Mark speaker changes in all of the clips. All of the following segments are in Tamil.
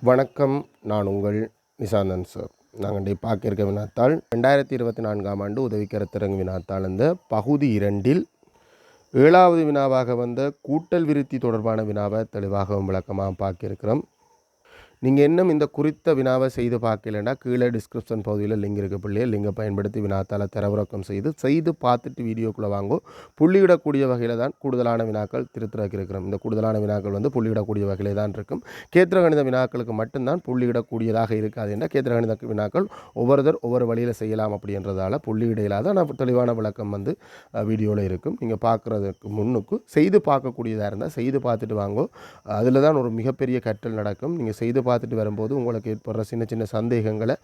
Speaker 1: வணக்கம். நான் உங்கள் நிசாந்தன் சார். நாங்கள் பார்க்க இருக்க வினாத்தாள் 2024 ஆண்டு உதவிக்கருத்தரங்கு வினாத்தாள் இந்த பகுதி 2இல் 7வது வினாவாக வந்த கூட்டல் விருத்தி தொடர்பான வினாவை தெளிவாகவும் விளக்கமாக பார்க்க இருக்கிறோம். நீங்கள் இன்னும் இந்த குறித்த வினாவை செய்து பார்க்கலன்னா கீழே டிஸ்கிரிப்ஷன் பகுதியில் லிங்க் இருக்குது. பிள்ளையை லிங்கை பயன்படுத்தி வினாத்தால் தரவிறக்கம் செய்து பார்த்துட்டு வீடியோக்குள்ளே வாங்கும். புள்ளியிடக்கூடிய வகையில் தான் கூடுதலான வினாக்கள் திருத்திறக்க இருக்கிறோம். இந்த கூடுதலான வினாக்கள் புள்ளியிடக்கூடிய வகையில் தான் இருக்கும். கேத்திரகணித வினாக்களுக்கு மட்டும்தான் புள்ளியிடக்கூடியதாக இருக்காது. என்ற கேத்திரகணித வினாக்கள் ஒவ்வொரு வழியில் செய்யலாம் அப்படின்றதால புள்ளியிடையிலாத நான் தெளிவான விளக்கம் வீடியோவில் இருக்கும். நீங்கள் பார்க்குறதுக்கு முன்னுக்கு செய்து பார்க்கக்கூடியதாக இருந்தால் செய்து பார்த்துட்டு வாங்கும். அதில் தான் ஒரு மிகப்பெரிய கற்றல் நடக்கும். நீங்கள் செய்து பார்த்துட்டு வரும்போது உங்களுக்கு ஏற்படுற சின்ன சின்ன சந்தேகங்களை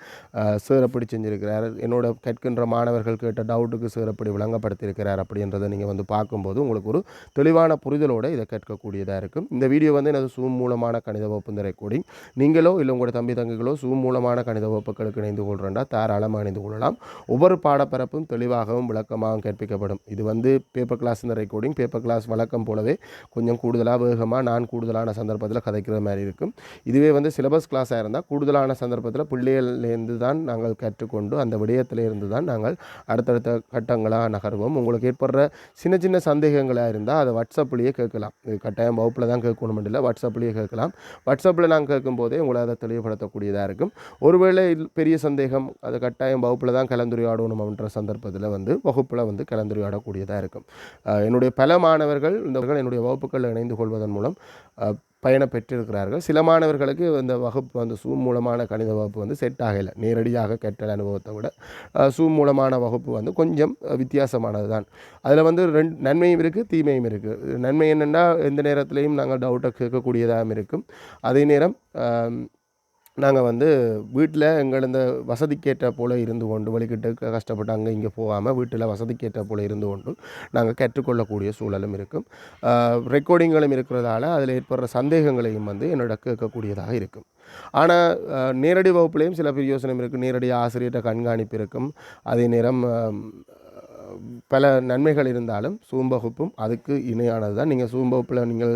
Speaker 1: சேரப்படி செஞ்சுருக்கிறார். என்னோட கற்கின்ற மாணவர்கள் கேட்ட டவுட்டுக்கு சேரப்படி விளங்கப்படுத்தியிருக்கிறார் அப்படின்றத நீங்கள் பார்க்கும்போது உங்களுக்கு ஒரு தெளிவான புரிதலோடு இதை கற்கக்கூடியதாக இருக்கும். இந்த வீடியோ எனது சூம் மூலமான கணித வகுப்பு இந்த ரெக்கார்டிங் நீங்களோ இல்லை உங்களோட தம்பி தங்கிகளோ சூம் மூலமான கணித வகுப்புகளுக்கு இணைந்து கொள்கிறா தாராளமாக இணைந்து கொள்ளலாம். ஒவ்வொரு பாடப்பரப்பும் தெளிவாகவும் விளக்கமாகவும் கற்பிக்கப்படும். இது பேப்பர் கிளாஸ் இந்த ரெக்கார்டிங் பேப்பர் கிளாஸ் வழக்கம் போலவே கொஞ்சம் கூடுதலாக வேகமாக நான் கூடுதலான சந்தர்ப்பத்தில் கதைக்கிற மாதிரி இருக்கும். இதுவே சிலபஸ் கிளாஸாக இருந்தால் கூடுதலான சந்தர்ப்பத்தில் பிள்ளைகள்லேருந்து தான் நாங்கள் கற்றுக்கொண்டு அந்த விடயத்திலேருந்து தான் நாங்கள் அடுத்தடுத்த கட்டங்களாக நகர்வோம். உங்களுக்கு ஏற்படுற சின்ன சின்ன சந்தேகங்களாக இருந்தால் அதை வாட்ஸ்அப்லேயே கேட்கலாம். இது கட்டாயம் வகுப்பில் தான் கேட்கணும் இல்லை, வாட்ஸ்அப்லேயே கேட்கலாம். வாட்ஸ்அப்பில் நாங்கள் கேட்கும்போதே உங்களை அதை தெளிவுபடுத்தக்கூடியதாக இருக்கும். ஒருவேளை பெரிய சந்தேகம் அது கட்டாயம் வகுப்பில் தான் கலந்துரையாடணும் அப்படின்ற சந்தர்ப்பத்தில் வகுப்பில் கலந்துரையாடக்கூடியதாக இருக்கும். என்னுடைய பல மாணவர்கள் என்னுடைய வகுப்புகளில் இணைந்து கொள்வதன் மூலம் பயணம் பெற்றிருக்கிறார்கள். சில மாணவர்களுக்கு இந்த வகுப்பு சூம் மூலமான கணித வகுப்பு செட் ஆகலை. நேரடியாக கற்றல் அனுபவத்தை விட சூம் மூலமான வகுப்பு கொஞ்சம் வித்தியாசமானது தான். அதில் நன்மையும் இருக்குது, தீமையும் இருக்குது. நன்மை என்னென்னா எந்த நேரத்துலையும் நாங்கள் டவுட்டை கேட்கக்கூடியதாகவும் இருக்கும். அதே நேரம் நாங்கள் வீட்டில் எங்கள் இந்த வசதிக்கேற்ற போல் இருந்து கொண்டு வழிகிட்டு கஷ்டப்பட்டு அங்கே இங்கே போகாமல் வீட்டில் வசதிக்கேற்ற போல் இருந்து கொண்டு நாங்கள் கற்றுக்கொள்ளக்கூடிய சூழலும் இருக்கும். ரெக்கார்டிங்களும் இருக்கிறதால அதில் ஏற்படுற சந்தேகங்களையும் என்னோட கேட்கக்கூடியதாக இருக்கும். ஆனால் நேரடி வகுப்புலேயும் சில பிரயோசனம் இருக்குது. நேரடி ஆசிரியர்கிட்ட கண்காணிப்பு இருக்கும். அதே நேரம் பல நன்மைகள் இருந்தாலும் சூம் வகுப்பும் அதுக்கு இணையானது தான். நீங்கள் சூம் வகுப்பில் நீங்கள்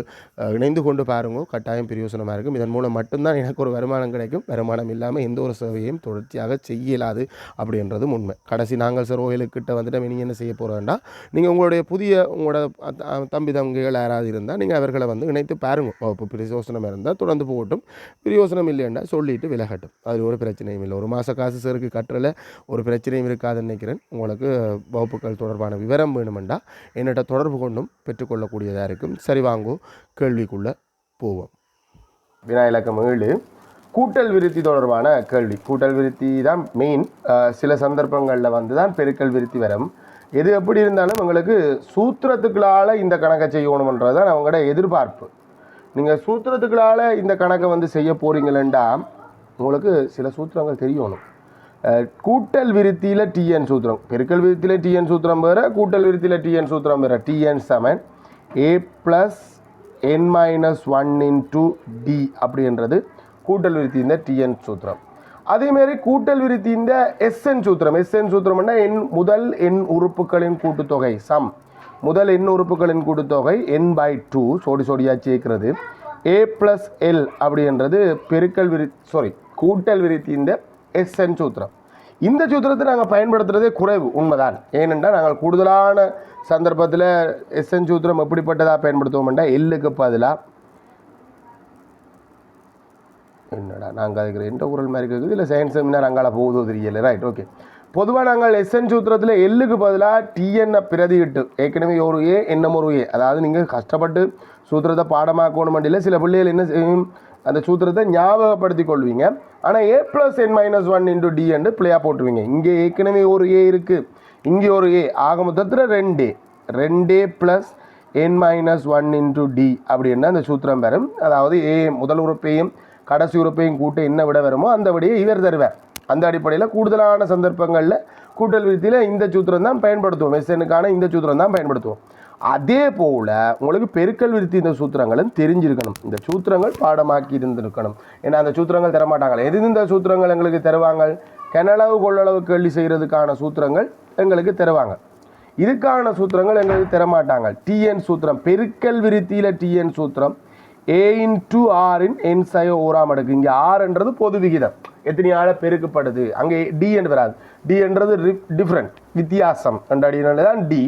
Speaker 1: இணைந்து கொண்டு பாருங்க, கட்டாயம் பிரயோசனமாக இருக்கும். இதன் மூலம் மட்டும்தான் எனக்கு ஒரு வருமானம் கிடைக்கும். வருமானம் இல்லாமல் எந்த ஒரு சேவையும் தொடர்ச்சியாக செய்யலாது அப்படின்றதும் உண்மை. கடைசி நாங்கள் சார் கோயிலுக்கிட்ட நீங்கள் என்ன செய்ய போகிறோம்னா நீங்கள் உங்களோட தம்பி தங்கைகள் யாராவது இருந்தால் நீங்கள் அவர்களை இணைத்து பாருங்க. வகுப்பு பிரயோசனம் இருந்தால் தொடர்ந்து போகட்டும், பிரயோசனம் இல்லைன்னா சொல்லிட்டு விலகட்டும். அது ஒரு பிரச்சனையும் இல்லை. ஒரு மாத காசு சேருக்கு கட்டுறல ஒரு பிரச்சனையும் இருக்காதுன்னு நினைக்கிறேன். உங்களுக்கு வகுப்பு தொடர்பான விவரம் வேணுமெண்டா என்னிட்ட தொடர்பு கொண்டும் பெற்றுக்கொள்ளக்கூடியதாக இருக்கும். சரி, வாங்கோ கேள்விக்குள்ளே போவோம். வினா இலக்கம் 7 கூட்டல் விருத்தி தொடர்பான கேள்வி. கூட்டல் விருத்தி தான் மெயின். சில சந்தர்ப்பங்களில் தான் பெருக்கல் விருத்தி வரும். எது எப்படி இருந்தாலும் உங்களுக்கு சூத்திரத்துக்களால் இந்த கணக்கை செய்யணுன்றது தான் அவங்களோட எதிர்பார்ப்பு. நீங்கள் சூத்திரத்துக்களால் இந்த கணக்கை செய்ய போகிறீங்களா உங்களுக்கு சில சூத்திரங்கள் தெரியணும். கூட்டல் விருத்தியில் டிஎன் சூத்திரம், பெருக்கல் விருத்தியில் டிஎன் சூத்திரம் வேறு, கூட்டல் விருத்தியில் டிஎன் சூத்திரம் வேறு. TN Saman a + n-1 × d அப்படின்றது கூட்டல் விருத்தி இந்த டிஎன் சூத்திரம். அதேமாரி கூட்டல் விருத்தி இந்த எஸ்என் சூத்திரம். எஸ்என் சூத்திரம்னா முதல் எண் உறுப்புகளின் கூட்டுத்தொகை சம். முதல் எண் உறுப்புகளின் கூட்டுத்தொகை n/2 சோடியாக சேர்க்கிறது. a + l அப்படின்றது கூட்டல் விருத்தி இந்த எஸ்என் சூத்திரம். இந்த சூத்திரத்தை நாங்கள் பயன்படுத்துகிறதே குறைவு, உண்மைதான். ஏனென்றால் நாங்கள் கூடுதலான சந்தர்ப்பத்தில் எஸ்என் சூத்திரம் எப்படிப்பட்டதாக பயன்படுத்துவோம்னா எல்லுக்கு பதிலாக என்னடா நாங்கள் அதுக்கு எந்த குரல் மாதிரி இருக்குது இல்லை சயின்ஸ் செமினார் அங்கால போகுதோ தெரியல. Right, okay. பொதுவாக நாங்கள் எஸ்என் சூத்திரத்தில் எல்லுக்கு பதிலாக டிஎன்னை பிரதியிட்டு ஏற்கனவே ஒரு ஏ என்னும் ஒரு ஏ, அதாவது நீங்கள் கஷ்டப்பட்டு சூத்திரத்தை பாடமாக்கணும் இல்லை. சில பிள்ளைகள் என்ன செய்யும், அந்த சூத்திரத்தை ஞாபகப்படுத்தி கொள்வீங்க. ஆனால் a + n-1 × d என்று பிள்ளையாக போட்டுருவீங்க. இங்கே ஏற்கனவே ஒரு ஏ இருக்குது, இங்கே ஒரு ஏ, ஆக மொத்தத்தில் 2a + n-1 × d அப்படின்னா அந்த சூத்திரம் வரும். அதாவது ஏ முதல் உறுப்பையும் கடைசி உறுப்பையும் கூட்ட என்ன விட வருமோ அந்த விடையை இவர் தருவார். அந்த அடிப்படையில் கூடுதலான சந்தர்ப்பங்களில் கூட்டல் விருத்தியில் இந்த சூத்திரம் தான் பயன்படுத்துவோம். எஸ்எனுக்கான இந்த சூத்திரம் தான் பயன்படுத்துவோம். அதே போல் உங்களுக்கு பெருக்கல் விருத்தி இந்த சூத்திரங்களும் தெரிஞ்சிருக்கணும். இந்த சூத்திரங்கள் பாடமாக்கி இருந்திருக்கணும். ஏன்னா அந்த சூத்திரங்கள் தரமாட்டாங்க. எது இந்த சூத்திரங்கள் எங்களுக்கு தருவாங்க? கனளவு கொள்ளளவு கேள்வி செய்கிறதுக்கான சூத்திரங்கள் எங்களுக்கு தருவாங்க. இதுக்கான சூத்திரங்கள் எங்களுக்கு தரமாட்டாங்க. டிஎன் சூத்திரம், பெருக்கல் விருத்தியில் டிஎன் சூத்திரம் ஏ இன்டு ஆரின் என் சய ஓராம் அடுக்கு. இங்கே ஆறுன்றது பொது விகிதம், எத்தனையால பெருக்கப்படுது. அங்கே டி என்று வராது. டி என்றது டிஃப்ரெண்ட், வித்தியாசம் அடினால தான் டி.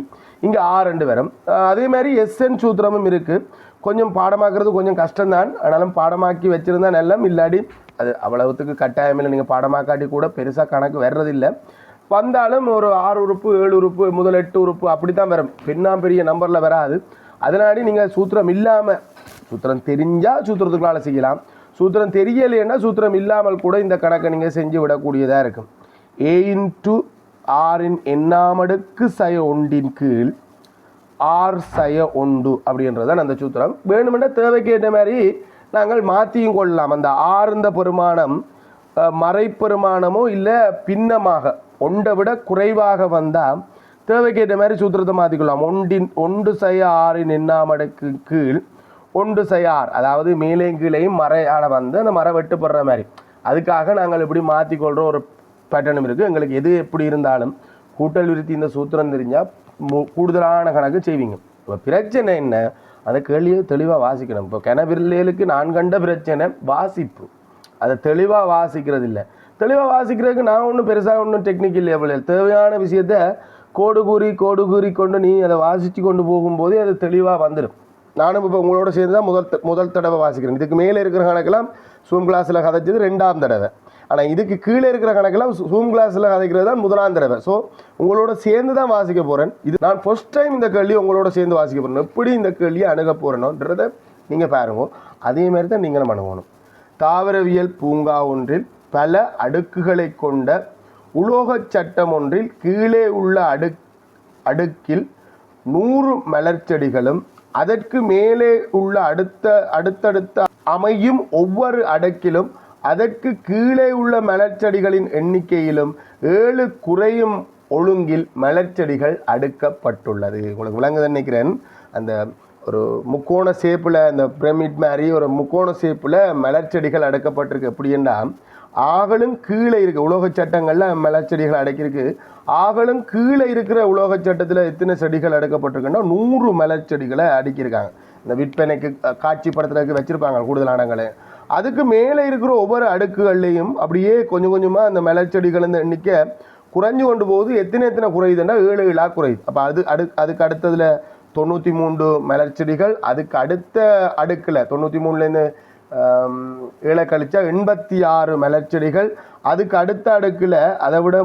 Speaker 1: இங்கே ஆறு என்று வரும். அதே மாதிரி எஸ்என் சூத்திரமும் இருக்குது. கொஞ்சம் பாடமாக்குறது கொஞ்சம் கஷ்டம்தான், ஆனாலும் பாடமாக்கி வச்சுருந்தா நல்லம். இல்லாடி அது அவ்வளவுத்துக்கு கட்டாயம் இல்லை, நீங்கள் பாடமாக்காட்டி கூட பெருசாக கணக்கு வர்றதில்லை. வந்தாலும் ஒரு 6 உறுப்பு 7 உறுப்பு முதல் 8 உறுப்பு அப்படி தான் வரும், பெரிய நம்பரில் வராது. அதனாடி நீங்கள் சூத்திரம் இல்லாமல், சூத்திரம் தெரிஞ்சால் சூத்திரத்துக்குள்ளால் செய்யலாம், சூத்திரம் தெரியலைன்னா சூத்திரம் இல்லாமல் கூட இந்த கணக்கை நீங்கள் செஞ்சு விடக்கூடியதாக இருக்கும். ஏ இன்டு ஆரின் எண்ணாமடுக்கு சய ஒன்றின் கீழ் ஆர் சய ஒன்று அப்படின்றதான் அந்த சூத்திரம். வேணுமென்ற தேவைக்கு ஏற்ற மாதிரி நாங்கள் மாற்றியும் கொள்ளலாம். அந்த ஆர்ந்த பெருமானம் மறைப்பெருமானமோ இல்லை பின்னமாக ஒன்றை விட குறைவாக வந்தால் தேவைக்கேற்ற மாதிரி சூத்திரத்தை மாற்றிக்கொள்ளலாம். ஒன்று சய ஆறின் எண்ணாமடுக்கு கீழ் ஒன்று சய ஆர், அதாவது மேலேயும் கீழையும் மறையால் வந்து அந்த மரம் வெட்டுப்படுற மாதிரி, அதுக்காக நாங்கள் இப்படி மாற்றிக்கொள்கிற ஒரு பேட்டர்னும் இருக்குது. எங்களுக்கு எது எப்படி இருந்தாலும் கூட்டல் விருத்தி இந்த சூத்திரம் தெரிஞ்சால் கூடுதலான கணக்கு செய்வீங்க. இப்போ பிரச்சனை என்ன, அந்த கேள்வியை தெளிவாக வாசிக்கணும். இப்போ கிணவிரலுக்கு நான் கண்ட பிரச்சனை வாசிப்பு, அதை தெளிவாக வாசிக்கிறது இல்லை. தெளிவாக வாசிக்கிறதுக்கு நான் ஒன்றும் பெருசாக ஒன்றும் டெக்னிக் இல்லை. எவ்வளோ தேவையான விஷயத்த கோடு கூறி கொண்டு நீ அதை வாசித்து கொண்டு போகும்போதே அது தெளிவாக வந்துடும். நானும் இப்போ உங்களோட சேர்ந்து தான் முதல் தடவை வாசிக்கிறேன். இதுக்கு மேலே இருக்கிற கணக்கெல்லாம் ஜூம் கிளாஸில் கதைச்சது 2ஆம் தடவை. ஆனால் இதுக்கு கீழே இருக்கிற கணக்கெல்லாம் ஜூம் கிளாஸில் கதைக்கிறது தான் 1ஆம் தடவை. ஸோ உங்களோட சேர்ந்து தான் வாசிக்க போகிறேன். இது நான் ஃபர்ஸ்ட் டைம் இந்த கேள்வி உங்களோட சேர்ந்து வாசிக்க போகிறேன். எப்படி இந்த கேள்வியை அணுக போகிறேனோன்றதை நீங்கள் பாருங்க. அதே மாதிரி தான் நீங்களும் அணுகணும். தாவரவியல் பூங்கா ஒன்றில் பல அடுக்குகளை கொண்ட உலோகச் சட்டம் ஒன்றில் கீழே உள்ள அடுக்கில் 100 மலர்ச்செடிகளும் அதற்கு மேலே உள்ள அடுத்தடுத்த அமையும் ஒவ்வொரு அடுக்கிலும் அதற்கு கீழே உள்ள மலர்ச்செடிகளின் எண்ணிக்கையிலும் 7 குறையும் ஒழுங்கில் மலர்ச்செடிகள் அடுக்கப்பட்டுள்ளது. உங்களுக்கு விளங்குது நினைக்கிறேன். அந்த ஒரு முக்கோண சேப்பில், அந்த பிரமிட் மாதிரி ஒரு முக்கோண சேப்பில் மலர்ச்செடிகள் அடுக்கப்பட்டிருக்கு. எப்படின்னா ஆகலும் கீழே இருக்குது உலோகச் சட்டங்களில் மலர்ச்செடிகள் அடக்கியிருக்கு. ஆகலும் கீழே இருக்கிற உலோகச் சட்டத்தில் எத்தனை செடிகள் அடுக்கப்பட்டிருக்குன்னா 100 மலர்ச்செடிகளை அடுக்கியிருக்காங்க. இந்த விற்பனைக்கு காட்சிப்படுத்துறதுக்கு வச்சுருப்பாங்க கூடுதலானங்களை. அதுக்கு மேலே இருக்கிற ஒவ்வொரு அடுக்குகள்லையும் அப்படியே கொஞ்சம் கொஞ்சமாக அந்த மலர்ச்செடிகள் இந்த எண்ணிக்கை குறைஞ்சு கொண்டு போகுது. எத்தனை குறையுதுன்னா 7 குறையுது. அப்போ அதுக்கு அடுத்ததில் 93 மலர்ச்செடிகள், அதுக்கு அடுத்த அடுக்கில் 93லேருந்து 7 கழிச்சா 86 மலர்ச்செடிகள், அதுக்கு அடுத்த அடுக்கில் அதை விட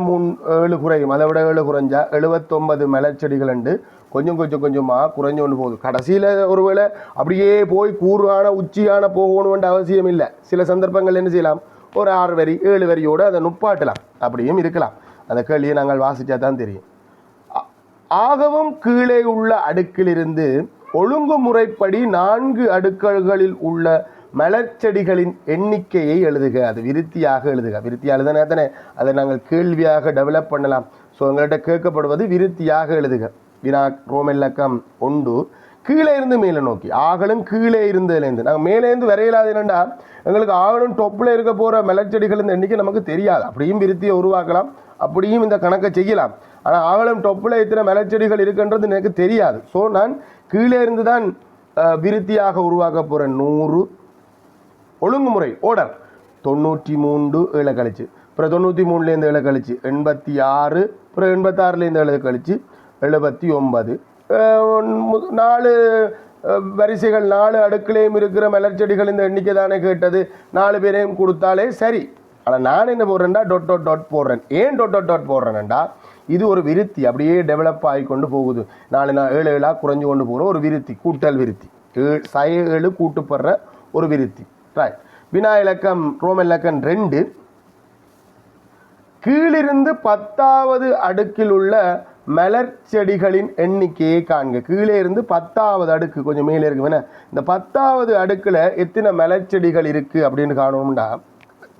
Speaker 1: 7 குறையும், அதை விட 7 குறைஞ்சா 79 மலர்ச்செடிகள் உண்டு. கொஞ்சமாக குறைஞ்சு கொண்டு போகுது. கடைசியில் ஒருவேளை அப்படியே போய் கூறான உச்சியான போகணுன்ற அவசியம் இல்லை. சில சந்தர்ப்பங்கள் என்ன செய்யலாம், ஒரு 6 வரி 7 வரியோடு அதை நுப்பாட்டலாம், அப்படியும் இருக்கலாம். அந்த கேள்வியை நாங்கள் வாசித்தா தான் தெரியும். ஆகவும் கீழே உள்ள அடுக்கிலிருந்து ஒழுங்குமுறைப்படி 4 அடுக்குகளில் உள்ள மலர்ச்செடிகளின் எண்ணிக்கையை எழுதுக. அது விருத்தியாக எழுதுக. விருத்தியாக எழுதுனா தானே அதை நாங்கள் கேள்வியாக டெவலப் பண்ணலாம். ஸோ எங்கள்கிட்ட கேட்கப்படுவது விருத்தியாக எழுதுக. வினா ரோமெல்லக்கம் 1 கீழே இருந்து மேலே நோக்கி. ஆகலும் கீழே இருந்ததுலேருந்து நாங்கள் மேலேருந்து வரையிலாது. என்னென்னா எங்களுக்கு ஆகலும் டொப்பில் இருக்க போகிற மலர்ச்செடிகளின் எண்ணிக்கை நமக்கு தெரியாது. அப்படியும் விருத்தியை உருவாக்கலாம், அப்படியும் இந்த கணக்கை செய்யலாம். ஆனால் ஆகலும் டொப்பில் இத்தனை மலர்ச்செடிகள் இருக்குன்றது எனக்கு தெரியாது. ஸோ நான் கீழே இருந்து தான் விருத்தியாக உருவாக்க போகிறேன். 100 ஒழுங்குமுறை ஓடர் 93 7 கழிச்சு, அப்புறம் 93லேருந்து 7 கழிச்சு 86, அப்புறம் 86லேருந்து 7 கழிச்சு 79. 4 வரிசைகள் 4 அடுக்கிலையும் இருக்கிற மலர்ச்செடிகள் இந்த எண்ணிக்கை தானே கேட்டது. 4 பேரையும் கொடுத்தாலே சரி. ஆனால் நான் என்ன போடுறேன்டா டாட் போடுறேன். ஏன் டாட் போடுறேன்டா, இது ஒரு விருத்தி அப்படியே டெவலப் ஆகி கொண்டு போகுது. 4 7 குறைஞ்சு கொண்டு போகிற ஒரு விருத்தி, கூட்டல் விருத்தி, 7 கூட்டுப்படுற ஒரு விருத்தி. ரைட். வினா இலக்கம் ரோமெல்லக்கம் 2 கீழிருந்து 10வது அடுக்கில் உள்ள மலர்ச்செடிகளின் எண்ணிக்கையை காண்க. கீழே இருந்து 10வது அடுக்கு கொஞ்சம் மேலே இருக்கு. வேணா இந்த 10வது அடுக்கில் எத்தனை மலர்ச்செடிகள் இருக்குது அப்படின்னு காணணும்னா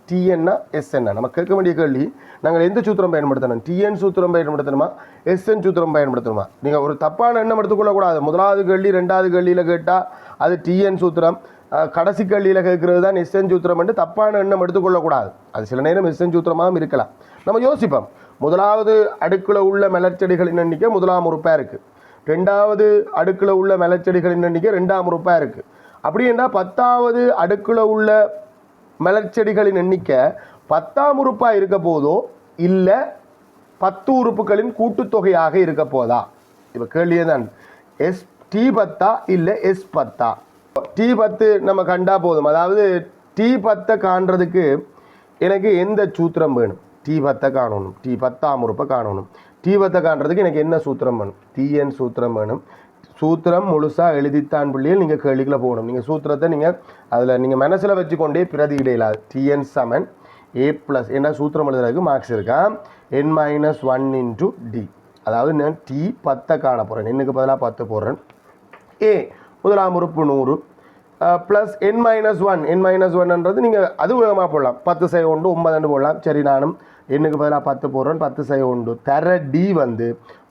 Speaker 1: டிஎன்னா எஸ்என்னா நம்ம கேட்க வேண்டிய கேள்வி, நாங்கள் எந்த சூத்திரம் பயன்படுத்தணும்? டிஎன் சூத்திரம் பயன்படுத்தணுமா, எஸ்என் சூத்திரம் பயன்படுத்தணுமா? நீங்கள் ஒரு தப்பான எண்ணம் எடுத்துக்கொள்ளக்கூடாது. முதலாவது கேள்வி 2வது கேள்வியில் கேட்டால் அது டிஎன் சூத்திரம், கடைசி கேள்வியில் கேட்குறது தான் எஸ்என் சூத்திரம் என்று தப்பான எண்ணம் எடுத்துக்கொள்ளக்கூடாது. அது சில நேரம் எஸ்என் சூத்திரமாகவும் இருக்கலாம். நம்ம யோசிப்போம், முதலாவது அடுக்கில் உள்ள மலர்ச்செடிகளின் எண்ணிக்கை 1ஆம் உறுப்பாக இருக்குது, 2வது அடுக்கில் உள்ள மலர்ச்செடிகளின் எண்ணிக்கை 2ஆம் உறுப்பாக இருக்குது. அப்படின்னா 10வது அடுக்கில் உள்ள மலர்ச்செடிகளின் எண்ணிக்கை 10ஆம் உறுப்பாக இருக்க போதோ இல்லை 10 உறுப்புகளின் கூட்டுத்தொகையாக இருக்க போதா? இப்போ கேள்வியே தான் எஸ் T10 இல்லை S10. T10 நம்ம கண்டா போதும். அதாவது T10 காண்றதுக்கு எனக்கு எந்த சூத்திரம் வேணும்? T10 காணணும், T10ஆம் உறுப்பை காணணும். T10 காண்றதுக்கு எனக்கு என்ன சூத்திரம் வேணும்? TN சூத்திரம் வேணும். சூத்திரம் முழுசாக எழுதித்தான் பிள்ளைகள் நீங்கள் கேள்விக்குள்ள போகணும். நீங்கள் சூத்திரத்தை நீங்கள் அதில் நீங்கள் மனசில் வச்சுக்கொண்டே பிரதியிடையிலாது. TN = A+ என்ன சூத்திரம் எழுதுறதுக்கு மார்க்ஸ் இருக்கா? N-1 × D. அதாவது நான் T10 காண போகிறேன், என்னுக்கு பதிலாக 10 போடுறேன். A முதலாம் உறுப்பு 100 ப்ளஸ் N-1 நீங்கள் அது வேகமாக போடலாம். 10 சை 1 9 போடலாம். சரி, நானும் எண்ணுக்கு பதிலாக 10 போடுறேன். 10 சை 1 தர D வந்து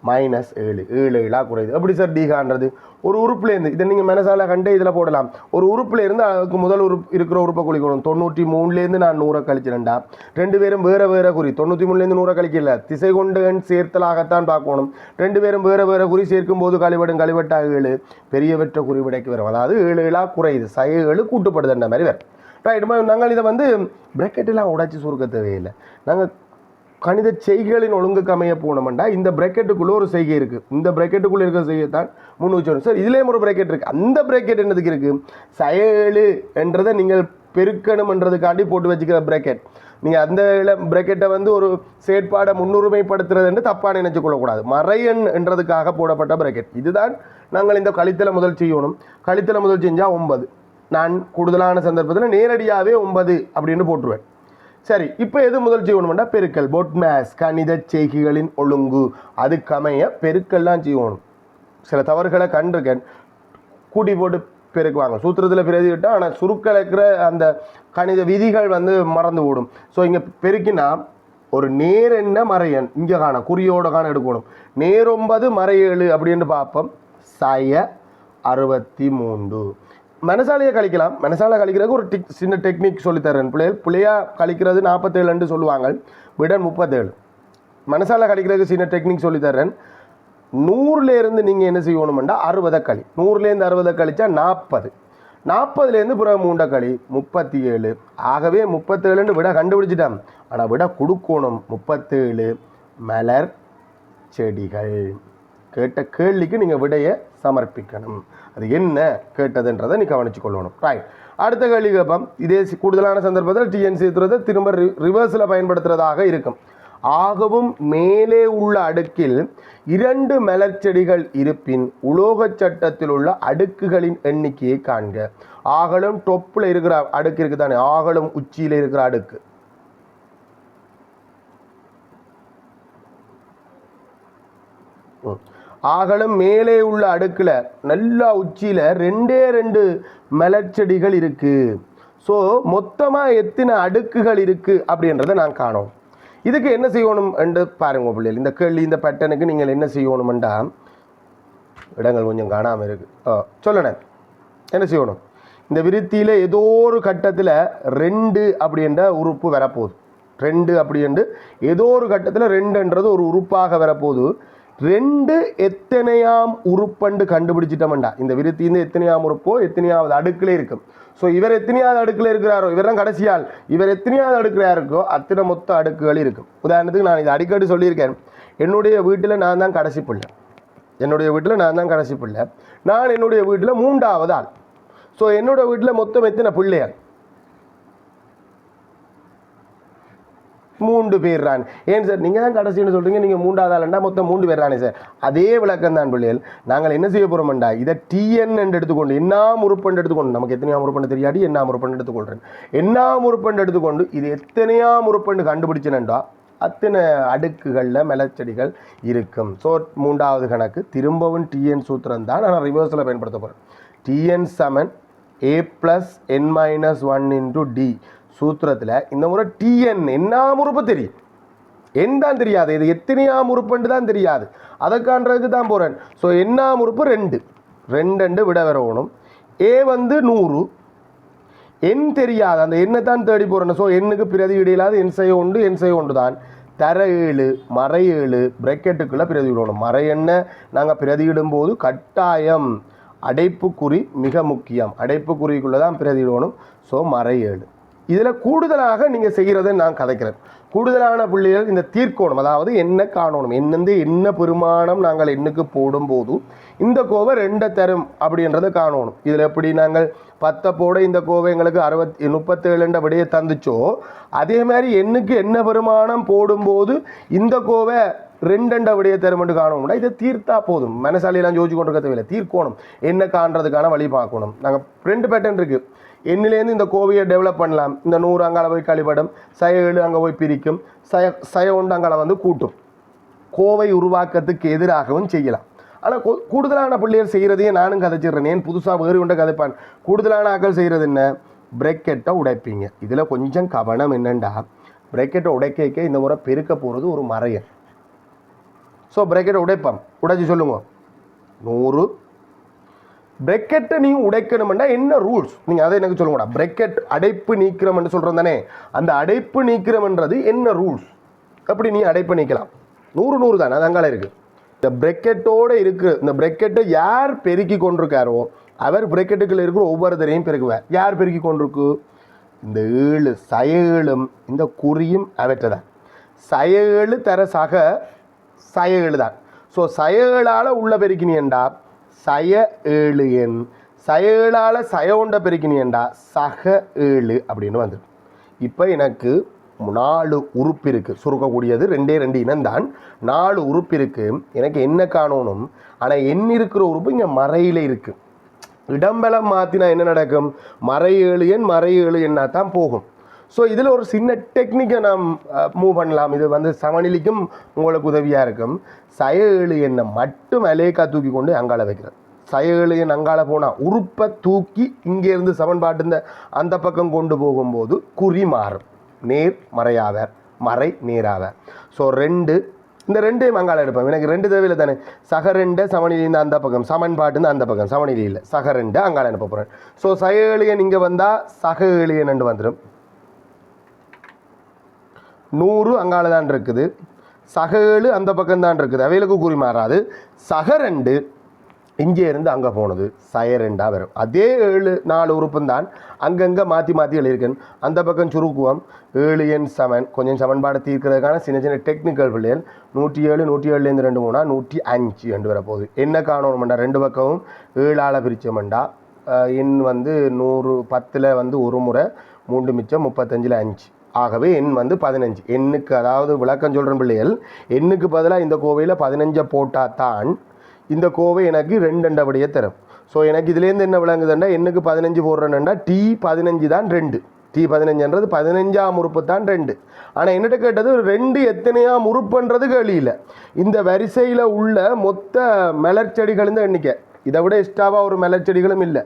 Speaker 1: -7 7 குறையுது. எப்படி சார் D காண்றது? ஒரு உறுப்புலேருந்து இதை நீங்கள் மனசால கண்டே இதில் போடலாம். ஒரு உறுப்புலேருந்து அதுக்கு முதல் உறுப்பு இருக்கிற உறுப்பை குளிக்கணும். 93லேருந்து நான் 100 கழிச்சிடண்டா. ரெண்டு பேரும் வேறு வேறு குறி. 93லேருந்து 100 கழிக்கல, திசை கொண்டு எண் சேர்த்தலாகத்தான் பார்க்கணும். ரெண்டு பேரும் வேறு வேறு குறி சேர்க்கும் போது கழிவட்டா 7 பெரியவற்ற குறிவிடைக்கு வரும். அதாவது 7 குறையுது, 7 கூட்டுப்படுதுன்ற மாதிரி வரும். ரைட், நாங்கள் இதை வந்து பிரக்கெட்டெல்லாம் உடைச்சி சுருக்க தேவையில்லை. நாங்கள் கணித செய்கைகளின் ஒழுங்குக்கு அமைய போனோம்னா இந்த பிரக்கெட்டுக்குள்ளே ஒரு செய்கை இருக்குது. இந்த பிரக்கெட்டுக்குள்ளே இருக்கிற செய்கை தான் முன்னுச்சோம். சார் இதுலேயும் ஒரு பிரக்கெட் இருக்குது. அந்த பிரக்கெட் என்னதுக்கு இருக்குது? 7 என்றதை நீங்கள் பெருக்கணும்ன்றதுக்காண்டி போட்டு வச்சுக்கிற பிரக்கெட். நீங்கள் அந்த பிரக்கெட்டை வந்து ஒரு செயற்பாடை முன்னுரிமைப்படுத்துறது என்று தப்பாக நினைச்சு கொள்ளக்கூடாது. மறையன் என்றதுக்காக போடப்பட்ட பிரக்கெட். இதுதான் நாங்கள் இந்த கழித்தலை முதல் செய்யணும். கழித்தலை முதல் செஞ்சால் 9. நான் கூடுதலான சந்தர்ப்பத்தில் நேரடியாகவே 9 அப்படின்னு போட்டுருவேன். சரி, இப்போ எது முதல் செய்யணும்னா பெருக்கல். பொட்மேஸ் கணித செய்கைகளின் ஒழுங்கு அதுக்கமைய பெருக்கல்லாம் செய்யணும். சில தவறுகளை கண்டிருக்கேன். கூட்டி போட்டு பெருக்குவாங்க, சூத்திரத்தில் பிரதி விட்டால், ஆனால் சுருக்கலைக்கிற அந்த கணித விதிகள் வந்து மறந்து விடும். ஸோ இங்கே பெருக்கினா ஒரு நேர் என்ன மறையன் இங்கே காண குறியோட காண எடுக்கணும். நேர் 9 மறை 7 அப்படின்னு பார்ப்போம். சய 63. மனசாலையை கழிக்கலாம். மனசாலை கழிக்கிறதுக்கு ஒரு சின்ன டெக்னிக் சொல்லித்தரேன். பிள்ளையாக கழிக்கிறது 47 சொல்லுவாங்க, விட 37. மனசாலை கழிக்கிறதுக்கு சின்ன டெக்னிக் சொல்லித்தரேன். 100லேருந்து நீங்கள் என்ன செய்யணுமெண்டா 60 கழி. 100லேருந்து 60 கழிச்சா 40. 40லேருந்து பிறகு 3 கழி 37. ஆகவே 37 விட கண்டுபிடிச்சிட்டான். ஆனால் விட கொடுக்கணும் 37 மலர் செடிகள். கேட்ட கேள்விக்கு நீங்கள் விடையை சமர்ப்பிக்கணும். அது என்ன கேட்டதுன்றதை நீ கவனிச்சு கொள்ளணும். ரைட், அடுத்த கேள்வி கேட்போம். இதே கூடுதலான சந்தர்ப்பத்தில் டிஎன் சேர்த்துறதை திரும்ப ரிவர்ஸில் பயன்படுத்துகிறதாக இருக்கும். ஆகவும் மேலே உள்ள அடுக்கில் 2 மலர்ச்செடிகள் இருப்பின் உலோகச் சட்டத்தில் உள்ள அடுக்குகளின் எண்ணிக்கையை காண்க. ஆகலும் டொப்பில் இருக்கிற அடுக்கு இருக்குது தானே, ஆகலும் உச்சியில் இருக்கிற அடுக்கு. ஆகலும் மேலே உள்ள அடுக்கில் நல்லா உச்சியில் 2 மலர்ச்செடிகள் இருக்குது. ஸோ மொத்தமாக எத்தனை அடுக்குகள் இருக்குது அப்படின்றத நான் காணோம். இதுக்கு என்ன செய்யணும் என்று பாருங்க பிள்ளைகள். இந்த கேள்வி இந்த பேட்டர்னுக்கு நீங்கள் என்ன செய்யணுமெண்டா, இடங்கள் கொஞ்சம் காணாமல் இருக்குது, சொல்லணும். என்ன செய்யணும்? இந்த விருத்தியில் ஏதோ ஒரு கட்டத்தில் 2 அப்படின்ற உறுப்பு வரப்போகுது. 2 அப்படின்ட்டு ஏதோ ஒரு கட்டத்தில் 2ன்றது ஒரு உறுப்பாக வரப்போகுது. 2 எத்தனையாம் உறுப்பண்டு கண்டுபிடிச்சிட்டோம்டா. இந்த விருத்திந்து எத்தனையாம் உறுப்போ எத்தனையாவது அடுக்கில் இருக்கும். ஸோ இவர் எத்தனையாவது அடுக்கில் இருக்கிறாரோ, இவர் தான் கடைசியால், இவர் எத்தனையாவது அடுக்கில் இருக்கோ அத்தனை மொத்த அடுக்குகள் இருக்கும். உதாரணத்துக்கு நான் இதை அடிக்கடி சொல்லியிருக்கேன். என்னுடைய வீட்டில் நான் தான் கடைசி பிள்ளை. நான் என்னுடைய வீட்டில் 3வது ஆள். ஸோ என்னோட வீட்டில் மொத்தம் எத்தனை பிள்ளையார்? 3 பேர் ரான். ஏன் சார் நீங்கள் தான் கடைசின்னு சொல்கிறீங்க, நீங்கள் 3வது ஆளுண்டா மொத்தம் 3 பேர் ரானே சார். அதே விளக்கம் தான் பிள்ளைகள். நாங்கள் என்ன செய்ய போகிறோம்டா, இதை TN என்று எடுத்துக்கொண்டு என்னாம் உறுப்பண்டு எடுத்துக்கொண்டு, நமக்கு எத்தனையாம் உறுப்பண்டு தெரியாடி என்னாம் உறுப்பண்டு எடுத்துக்கொள்கிறேன். என்னாம் உறுப்பண்டு எடுத்துக்கொண்டு இது எத்தனையாம் உறுப்பண்டு கண்டுபிடிச்சினண்டா அத்தனை அடுக்குகளில் மலர்ச்செடிகள் இருக்கும். ஸோ 3வது கணக்கு திரும்பவும் TN சூத்திரம் தான் நான் ரிவர்ஸில் பயன்படுத்த போகிறேன். TN = A+N - 1 × D சூத்திரத்தில் இந்த முறை TN என்னாம் உறுப்பு தெரியும், என் தான் தெரியாது. இது எத்தனையாம் உறுப்புண்டு தான் தெரியாது. அதை காண்றதுக்கு தான் போகிறேன். ஸோ என்னாம் உறுப்பு 2 விட வரணும். A வந்து 100, எண் தெரியாது, அந்த எண்ணை தான் தேடி போகிறேன். ஸோ எண்ணுக்கு பிரதி இடையிலாது என் செய்ய உண்டு தான். தர 7 மறை 7 பிரக்கெட்டுக்குள்ளே பிரதி விடணும். மறை எண்ணை நாங்கள் பிரதியிடும் போது கட்டாயம் அடைப்புக்குறி மிக முக்கியம். அடைப்புக்குறிக்குள்ளே தான் பிரதிடணும். ஸோ மறை 7. இதில் கூடுதலாக நீங்கள் செய்கிறதை நான் கதைக்கிறேன். கூடுதலான புள்ளிகள் இந்த தீர்க்கோணம், அதாவது என்ன காணணும், என்னந்து என்ன பெருமானம் நாங்கள் எண்ணுக்கு போடும்போது இந்த கோவை 2 தரும் அப்படின்றத காணணும். இதில் எப்படி நாங்கள் 10 போட இந்த கோவை எங்களுக்கு 37 விடையை தந்துச்சோ, அதே மாதிரி எண்ணுக்கு என்ன பெருமானம் போடும்போது இந்த கோவை 2 விடையை தரும் என்று காணணும்னா இதை தீர்த்தா போதும். மனசாலையெல்லாம் யோசிச்சு கொண்டிருக்க தேவையில்லை. தீர்க்கோணம் என்ன காண்றதுக்கான வழி பார்க்கணும். நாங்கள் 2 பேட்டர்ன் இருக்குது. எண்ணிலேருந்து இந்த கோவையை டெவலப் பண்ணலாம். இந்த 100 அங்கால போய் கழிப்படும், 7 அங்கே போய் பிரிக்கும், 1 அங்கால வந்து கூட்டும். கோவை உருவாக்கத்துக்கு எதிராகவும் செய்யலாம். ஆனால் கூடுதலான பிள்ளைகள் செய்கிறதையே நானும் கதைச்சிடுறேன். ஏன் புதுசாக வேறு கொண்ட கதைப்பான். கூடுதலான ஆக்கள் செய்கிறது என்ன, பிரேக்கெட்டை உடைப்பீங்க. இதில் கொஞ்சம் கவனம் என்னென்னா, பிரேக்கெட்டை உடைக்க இந்த முறை பெருக்க போகிறது ஒரு மறையன். ஸோ பிரேக்கெட்டை உடைப்பான். உடைச்சி சொல்லுங்க 100. பிரேக்கெட்டை நீங்கள் உடைக்கணும்னா என்ன ரூல்ஸ், நீங்கள் அதை எனக்கு சொல்லுங்கடா. பிரேக்கெட் அடைப்பு நீக்கிறோம்னு சொல்கிறோம் தானே, அந்த அடைப்பு நீக்கிறோம்ன்றது என்ன ரூல்ஸ், எப்படி நீ அடைப்பு நீக்கலாம். 100 தானே, அது அங்கால இருக்குது. இந்த பிரேக்கெட்டோடு இருக்குது. இந்த பிரேக்கெட்டை யார் பெருக்கி கொண்டிருக்காரோ அவர் பிரேக்கெட்டுக்குள்ள இருக்கிற ஒவ்வொருத்தரையும் பெருக்குவார். யார் பெருக்கி கொண்டிருக்கு, இந்த 7 7 இந்த குறியும் அவற்றை 7 தர சக 7 தான். ஸோ 7 உள்ள பெருக்கினியண்டா 7 எண், 7 1 பெருக்கினியண்டா சக 7 அப்படின்னு வந்துடும். இப்போ எனக்கு 4 உறுப்பு இருக்குது. சுருக்கக்கூடியது 2 இனம்தான். 4 உறுப்பு இருக்குது. எனக்கு என்ன காணணும், ஆனால் என்ன இருக்கிற உறுப்பு இங்கே மறையில் இருக்குது. இடம்பலம் மாற்றினா என்ன நடக்கும், மறை 7 எண் மறை 7 எண்ணா தான் போகும். ஸோ இதில் ஒரு சின்ன டெக்னிக்கை நாம் மூவ் பண்ணலாம். இது வந்து சமநிலைக்கும் உங்களுக்கு உதவியாக இருக்கும். 7 எண்ணை மட்டும் அலேக்கா தூக்கி கொண்டு அங்கால வைக்கிறேன். 7 எண் அங்கால போனால் உறுப்பை தூக்கி இங்கேருந்து சமன்பாட்டு அந்த பக்கம் கொண்டு போகும்போது குறி மாறும். நேர் மறையாவர், மறை நேராவர். ஸோ 2 இந்த 2 அங்கால எடுப்பேன். எனக்கு 2 தேவையில்லை தானே. சக 2 சமநிலையில் அந்த பக்கம், சமன்பாட்டு அந்த பக்கம் சமநிலையில் சக 2 அங்கால அனுப்ப போகிறேன். ஸோ 7 எண் இங்கே வந்தால் சக 7 எண் வந்துடும். 100 அங்கால தான் இருக்குது, சக 7 அந்த பக்கம் தான் இருக்குது, அவைகளுக்கு குறி மாறாது. சக 2 இங்கே இருந்து அங்கே போனது சய 2 வரும். அதே 7 4 உறுப்பும் தான் அங்கங்கே மாற்றி மாற்றி எழுதியிருக்கேன். அந்த பக்கம் சுருக்குவோம். 7 எண் சமன் கொஞ்சம் சமன்பாடு தீர்க்கிறதுக்கான சின்ன சின்ன டெக்னிக்கல் பிள்ளைகள். 107 107லேருந்து 2 போனா 105 2 வரப்போகுது. என்ன காணணும்டா, 2 பக்கமும் 7 பிரிச்சோம்டா எண் வந்து 100 10 வந்து ஒரு முறை 3 மிச்சம் 35 5. ஆகவே எண் வந்து 15. எண்ணுக்கு அதாவது விளக்கம் சொல்கிறேன் பிள்ளைகள், எண்ணுக்கு பதிலாக இந்த கோவையில் 15 போட்டால் தான் இந்த கோவை எனக்கு 2 விடையை தரும். ஸோ எனக்கு இதுலேருந்து என்ன விளங்குதுண்டா, எண்ணுக்கு 15 போடுறேன்டா T15 தான் 2. T15ன்றது 15ஆம் உறுப்பு தான் 2. ஆனால் என்னட்ட கேட்டது 2 எத்தனையாம் உறுப்புன்றது கேள்வியில். இந்த வரிசையில் உள்ள மொத்த மலர்ச்செடிகளின் எண்ணிக்கை, இதை விட எக்ஸ்ட்ராவாக ஒரு மலர்ச்செடிகளும் இல்லை.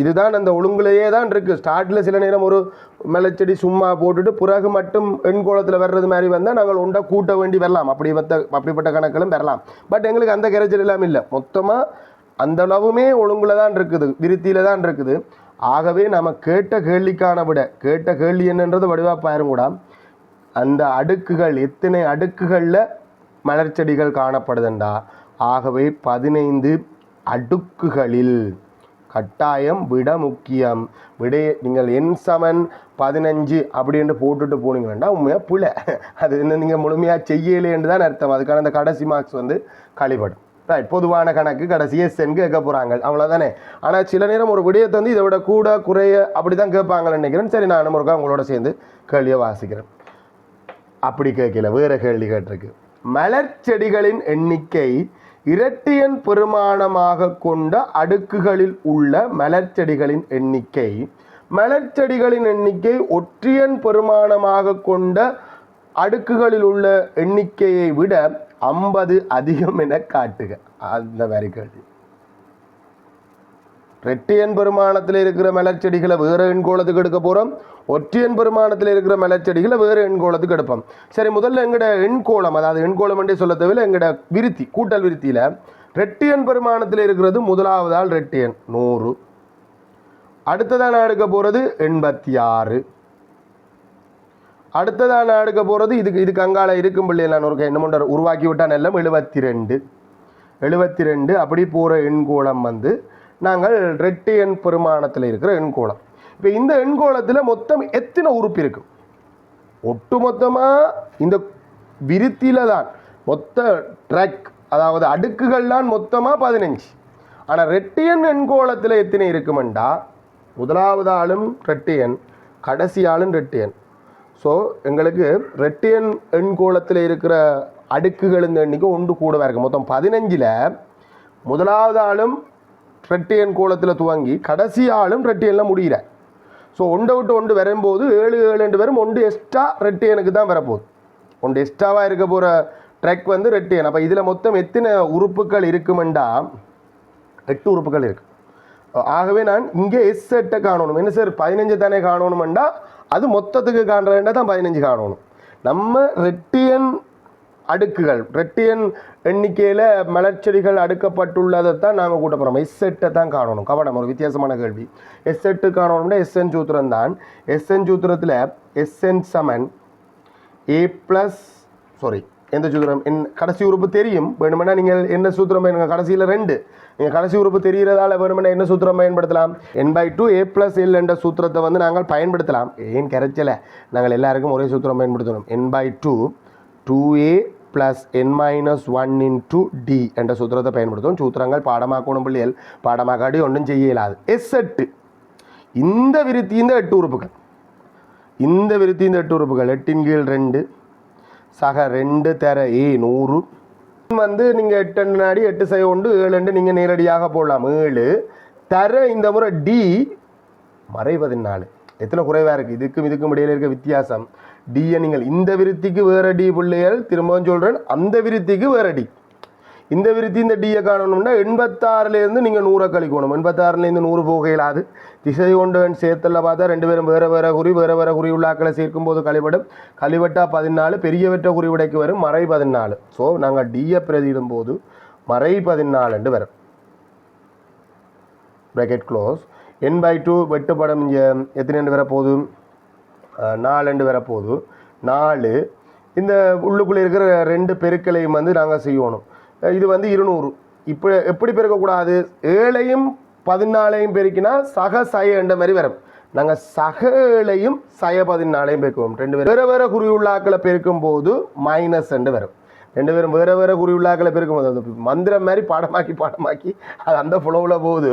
Speaker 1: இதுதான் அந்த ஒழுங்குலையே தான் இருக்குது. ஸ்டார்ட்டில் சில நேரம் ஒரு மலைச்செடி சும்மா போட்டுட்டு பிறகு மட்டும் எண்கோளத்தில் வர்றது மாதிரி வந்தால் நாங்கள் ஒன்றா கூட்ட வேண்டி வரலாம். அப்படிப்பட்ட கணக்கிலும் பெறலாம். பட் எங்களுக்கு அந்த கரைச்சல் எல்லாம் இல்லை. மொத்தமாக அந்த அளவுமே ஒழுங்குல தான் இருக்குது, விருத்தியில் தான் இருக்குது. ஆகவே நம்ம கேட்ட கேள்விக்கான விட, கேட்ட கேள்வி என்னன்றது வடிவாக பாருங்க கூட, அந்த அடுக்குகள் எத்தனை அடுக்குகளில் மலர்ச்செடிகள் காணப்படுதுண்டா. ஆகவே 15 அடுக்குகளில் கட்டாயம் விட முக்கியம். விடையை நீங்கள் எண் சமன் 15 அப்படின்னு போட்டுட்டு போனீங்கன்னா உண்மையாக பிள்ளை, அது என்ன நீங்கள் முழுமையாக செய்யலேன்னு தான் அர்த்தம். அதுக்கான அந்த கடைசி மார்க்ஸ் வந்து கழிப்படும். ரைட், பொதுவான கணக்கு கடைசி எஸ்என் கேட்க போகிறாங்க, அவ்வளோதானே. ஆனால் சில நேரம் ஒரு விடயத்தை வந்து இதை விட கூட குறைய அப்படி தான் கேட்பாங்கன்னு நினைக்கிறேன். சரி, நான் முருகா உங்களோட சேர்ந்து கேள்வியை வாசிக்கிறேன். அப்படி கேட்கல, வேறு கேள்வி கேட்டிருக்கு. மலர்ச்செடிகளின் எண்ணிக்கை இரட்டியன் பெருமானமாக கொண்ட அடுக்குகளில் உள்ள மலர்ச்செடிகளின் எண்ணிக்கை, மலர்ச்செடிகளின் எண்ணிக்கை ஒற்றியன் பெருமானமாக கொண்ட அடுக்குகளில் உள்ள எண்ணிக்கையை விட 50 அதிகம் என காட்டுக. அந்த மாதிரி கேள்வி. ரெட்டியன் பெருமானத்தில் இருக்கிற மலர்ச்செடிகளை வேறு எண்கோளத்துக்கு எடுக்க போகிறோம், ஒற்றியன் பெருமானத்தில் இருக்கிற மலர்ச்செடிகளை வேறு எண்கோளத்துக்கு எடுப்போம். சரி, முதல்ல எங்களோட எண்கோளம், அதாவது எண்கோளம் என்றே சொல்ல தேவையில்லை, எங்களோட விருத்தி கூட்டல் விருத்தியில் ரெட்டியன் பெருமானத்தில் இருக்கிறது முதலாவது ஆள் ரெட்டியன் 100. அடுத்ததாக நான் எடுக்க போகிறது 86. அடுத்ததாக நான் எடுக்க போகிறது இதுக்கு அங்கால இருக்கும் பிள்ளைகள் நான் ஒரு என்ன உருவாக்கி விட்டால் எல்லாம் 72. அப்படி போகிற எண்கோளம் வந்து நாங்கள் ரெட்டியன் பெருமானத்தில் இருக்கிற எண்கோளம். இப்போ இந்த எண்கோளத்தில் மொத்தம் எத்தனை உறுப்பு இருக்குது? ஒட்டு மொத்தமாக இந்த விருத்தியில் தான் மொத்த ட்ராக், அதாவது அடுக்குகள்லாம் மொத்தமாக 15. ஆனால் ரெட்டியன் எண்கோளத்தில் எத்தனை இருக்குமெண்டா, முதலாவது ஆளும் ரெட்டியன், கடைசி ஆளும் ரெட்டியன். ஸோ எங்களுக்கு ரெட்டியன் எண்கோளத்தில் இருக்கிற அடுக்குகள் இந்த எண்ணிக்கை ஒன்று கூடவே இருக்குது. மொத்தம் 15ல் முதலாவது ஆளும் ரெட்டியன் கோலத்தில் துவங்கி கடைசி ஆளும் ரெட்டியனில் முடிகிற. ஸோ ஒன்றை விட்டு ஒன்று வரும்போது 7 7 வரும். ஒன்று எக்ஸ்ட்ரா ரெட்டியனுக்கு தான் வரப்போகுது. ஒன்று எக்ஸ்ட்ராவாக இருக்க போகிற ட்ரெக் வந்து ரெட்டியன். அப்போ இதில் மொத்தம் எத்தனை உறுப்புகள் இருக்குமெண்டா 8 உறுப்புகள் இருக்குது. ஆகவே நான் இங்கே எஸ் செட்டை காணணும். என்ன சார் 15 தானே காணணுமெண்டா அது மொத்தத்துக்கு காண்றேன்டா தான் 15 காணணும். நம்ம ரெட்டியன் அடுக்குகள், ரெட்டியன் எண்ணிக்கையில் மலர்ச்செடிகள் அடுக்கப்பட்டுள்ளதை தான் நாங்கள் கூட்ட போகிறோம். எஸ் செட்டை தான் காணணும். கவனம், ஒரு வித்தியாசமான கேள்வி. எஸ் செட்டு காணணும்னா எஸ்என் சூத்திரம் தான். எஸ்என் சூத்திரத்தில் எஸ்என் சமன் ஏ ப்ளஸ் எந்த சூத்திரம் கடைசி உறுப்பு தெரியும் வேணுமென்னா நீங்கள் என்ன சூத்திரம் பயன்படுங்க. கடைசியில் 2 நீங்கள் கடைசி உறுப்பு தெரிகிறதால வேணுமென்னா என்ன சூத்திரம் பயன்படுத்தலாம்? n/2 a + l என்ற சூத்திரத்தை வந்து நாங்கள் பயன்படுத்தலாம். ஏன் கரைச்சலை நாங்கள் எல்லாருக்கும் ஒரே சூத்திரம் பயன்படுத்தணும். n/2 2a + n-1 × d என்ற சூத்திரத்தை பயன்படுத்தும். சூத்திரங்கள் பாடமாக்கணும் பிள்ளைகள், பாடமாக்காட்டி ஒன்றும் செய்ய இயலாது. S8 இந்த விருத்தி இந்த 8 உறுப்புகள், இந்த விருத்தி இந்த 8 உறுப்புகள் 8 × 2 சக 2 தர a 100 வந்து நீங்கள் 8 நாடி 8 செய்ய உண்டு 7 நீங்கள் நேரடியாக போடலாம். 7 தர இந்த முறை டி மறை 14 எத்தனை குறைவாக இருக்குது. இதுக்கும் இடையில இருக்க வித்தியாசம் டியை நீங்கள் இந்த விருத்திக்கு வேற டி பிள்ளைகள் திரும்பவும் சொல்கிறேன், அந்த விருத்திக்கு வேற டி. இந்த விருத்தி இந்த டியை காணணும்னா 86லேருந்து நீங்கள் 100 கழிக்கணும். 86லேருந்து 100 போக இயலாது. திசை கொண்டவன் சேர்த்தல பார்த்தா 2 பேரும் வேறு வேறு குறி உள்ளாக்களை சேர்க்கும்போது கழிவிடும். கழிவட்டா 14 பெரியவற்ற குறிவிடைக்கு வரும் மறை 14. ஸோ நாங்கள் டியை பிரதியிடும் போது மறை 14 வரும். Bracket close. n/2 வெட்டுப்படம் இங்கே எத்தனை வரப்போகுது? 4 வரப்போகுது. 4 இந்த உள்ளுக்குள்ளே இருக்கிற 2 பெருக்களையும் வந்து நாங்கள் செய்யணும். இது வந்து 200. இப்போ எப்படி பெருக்கக்கூடாது? 7ஐயும் 14ஐயும் பெருக்கினா சக சய என்ற மாதிரி வரும். நாங்கள் சக 7ஐயும் சய 14ஐயும் பெருக்குவோம். 2 பேரும் வேறு வேறு குறி உள்ளாக்களை பெருக்கும் போது மைனஸ் என்று வரும். 2 பேரும் வேறு வேறு குறி உள்ளாக்களை பெருக்கும் போது அந்த மந்திரம் மாதிரி பாடமாக்கி அது அந்த ஃப்ளோவில் போகுது.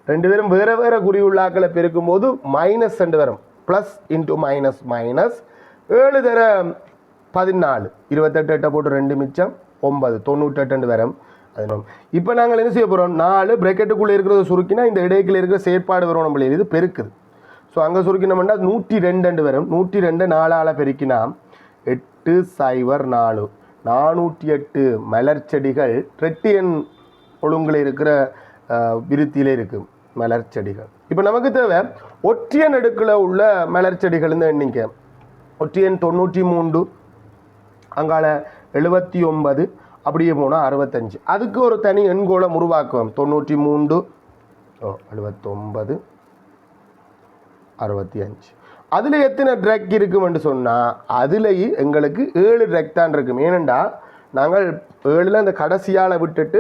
Speaker 1: 2 பேரும் வேறு வேறு குறி உள்ளாக்களை பெருக்கும் போது மைனஸ் என்று வரும். ப்ளஸ் இன்ட்டு மைனஸ் மைனஸ் 7 தர 14 28 8 போட்டு 2 மிச்சம் 9 98 வரும். அது இப்போ நாங்கள் என்ன செய்ய போகிறோம்? 4 பிரேக்கெட்டுக்குள்ளே இருக்கிறத சுருக்கினா இந்த இடைக்கில் இருக்கிற செயற்பாடு வரும். நம்மளே இது பெருக்குது. ஸோ அங்கே சுருக்கினோம்னா 102 வரும். 102 4ஆல் பெருக்கினா 8 0 4 408 மலர் செடிகள் ரெட்டியன் ஒழுங்கில் இருக்கிற விருத்தியில் இருக்குது மலர் செடிகள். இப்போ நமக்கு தேவை ஒற்றியன் அடுக்கில் உள்ள மலர் செடிகள் இந்த எண்ணிக்கை. ஒற்றியன் 93, அங்கால 79, அப்படியே போனால் 65. அதுக்கு ஒரு தனி எண்கோளம் உருவாக்குவோம். 93 79 65. அதில் எத்தனை ட்ரக் இருக்குமென்று சொன்னால் அதுலேயும் எங்களுக்கு 7 ட்ரக் தான் இருக்கும். ஏனெண்டா நாங்கள் 7ல் அந்த கடைசியால் விட்டுட்டு